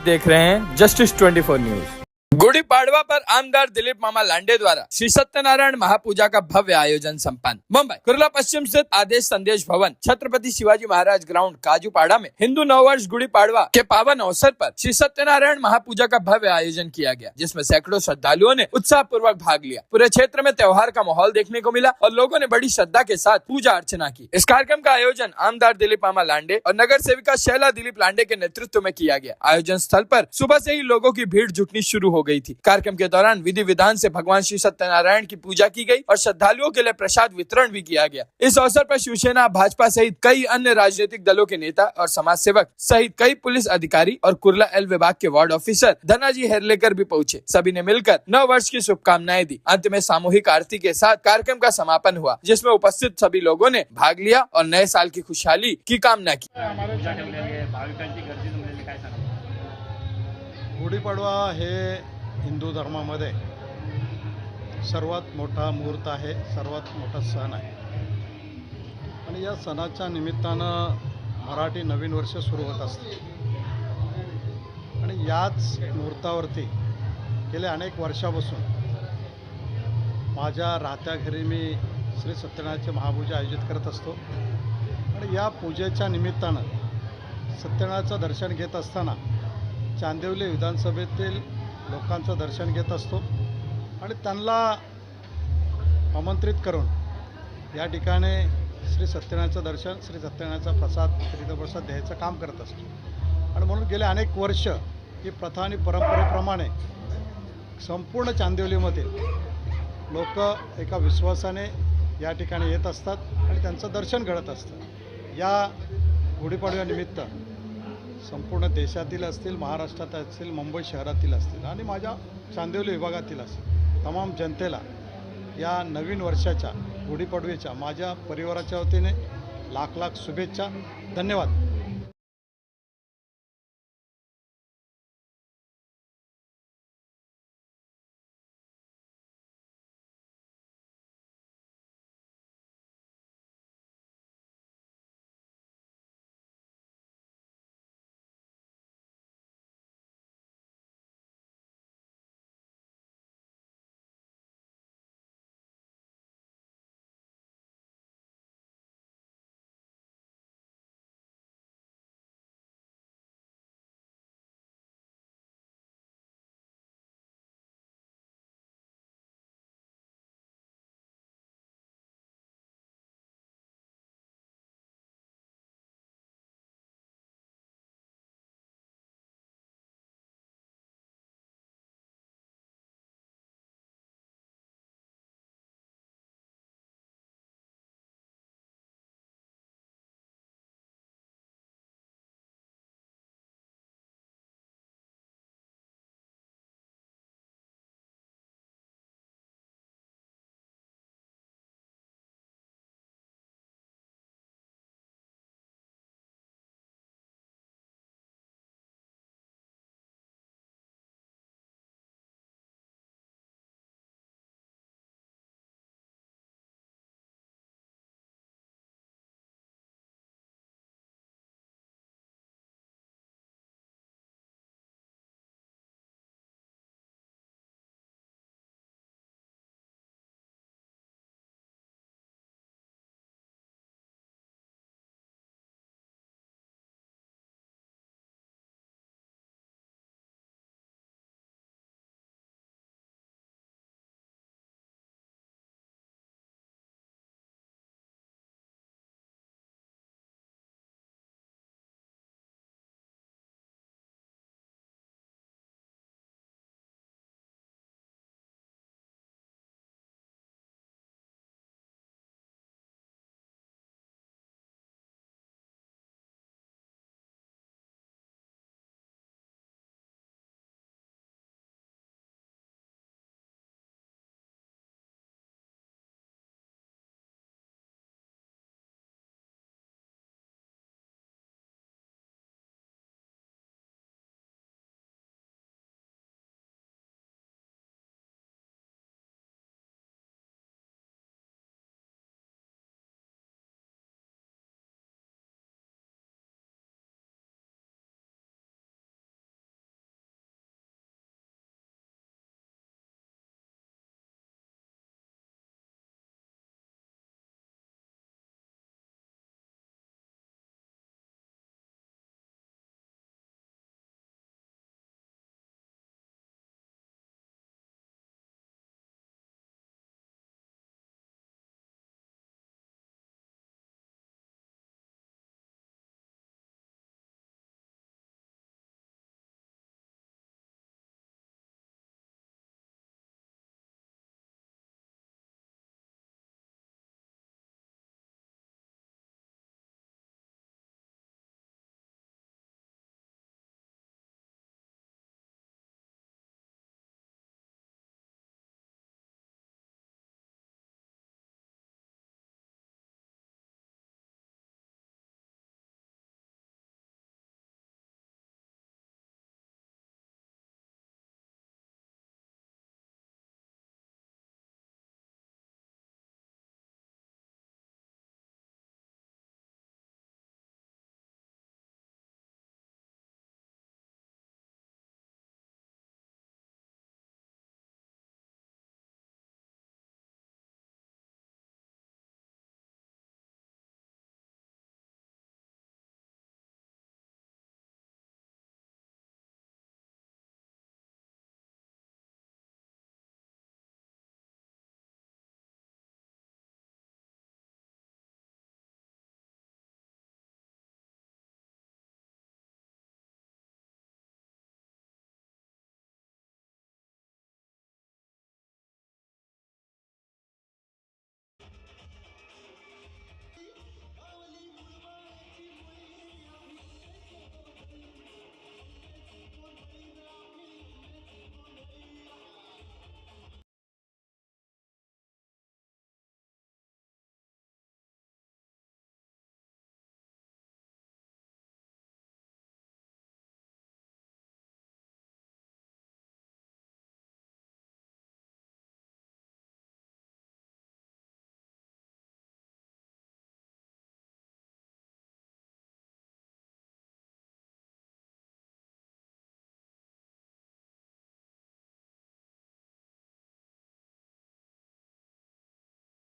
आप देख रहे हैं जस्टिस 24 न्यूज। गुड़ी पाड़वा पर आमदार दिलीप मामा लांडे द्वारा श्री सत्यनारायण महापूजा का भव्य आयोजन संपन्न। मुंबई कुर्ला पश्चिम स्थित आदेश संदेश भवन छत्रपति शिवाजी महाराज ग्राउंड काजूपाड़ा में हिंदू नववर्ष गुड़ी पाड़वा के पावन अवसर पर श्री सत्यनारायण महापूजा का भव्य आयोजन किया गया, जिसमें सैकड़ों श्रद्धालुओं ने उत्साह पूर्वक भाग लिया। पूरे क्षेत्र में त्योहार का माहौल देखने को मिला और लोगों ने बड़ी श्रद्धा के साथ पूजा अर्चना की। इस कार्यक्रम का आयोजन आमदार दिलीप मामा लांडे और नगर सेविका शैला दिलीप लांडे के नेतृत्व में किया गया। आयोजन स्थल पर सुबह से ही लोगों की भीड़ जुटनी शुरू हो गई थी। कार्यक्रम के दौरान विधि विधान से भगवान श्री सत्यनारायण की पूजा की गई और श्रद्धालुओं के लिए प्रसाद वितरण भी किया गया। इस अवसर पर शिवसेना, भाजपा सहित कई अन्य राजनीतिक दलों के नेता और समाज सेवक सहित कई पुलिस अधिकारी और कुर्ला एल विभाग के वार्ड ऑफिसर धनाजी हेरलेकर भी पहुंचे। सभी ने मिलकर नव वर्ष की शुभकामनाएं दी। अंत में सामूहिक आरती के साथ कार्यक्रम का समापन हुआ, जिसमें उपस्थित सभी लोगों ने भाग लिया और नए साल की खुशहाली की कामना की। गुढीपाडवा हे हिंदू धर्मामध्ये सर्वात मोठा मुहूर्त आहे, सर्वात मोठा सण आहे आणि या सणाच्या निमित्तानं मराठी नवीन वर्ष सुरू होत असते आणि याच मुहूर्तावरती गेल्या अनेक वर्षापासून माझ्या राहत्या घरी मी श्री सत्यनारायणची महापूजा आयोजित करत असतो आणि या पूजेच्या निमित्तानं सत्यनारायणाचं दर्शन घेत असताना चांदिवली विधानसभेतील लोकांचं दर्शन घेत असतो आणि त्यांना आमंत्रित करून या ठिकाणी श्री सत्यनारायणाचं दर्शन, श्री सत्यनारायणाचा प्रसाद, तीर्थप्रसाद द्यायचं काम करत असतो आणि म्हणून गेले अनेक वर्ष ही प्रथा आणि परंपरेप्रमाणे संपूर्ण चांदिवलीमध्ये लोक एका विश्वासाने या ठिकाणी येत असतात आणि त्यांचं दर्शन घडत असतं। या गुढीपाडव्यानिमित्त संपूर्ण देशातील असतील, महाराष्ट्रात असतील, मुंबई शहरातील असतील आणि माझ्या चांदिवली विभागातील असतील तमाम जनतेला या नवीन वर्षाच्या गुढीपाडव्याच्या माझ्या परिवाराच्या वतीने लाख लाख शुभेच्छा। धन्यवाद।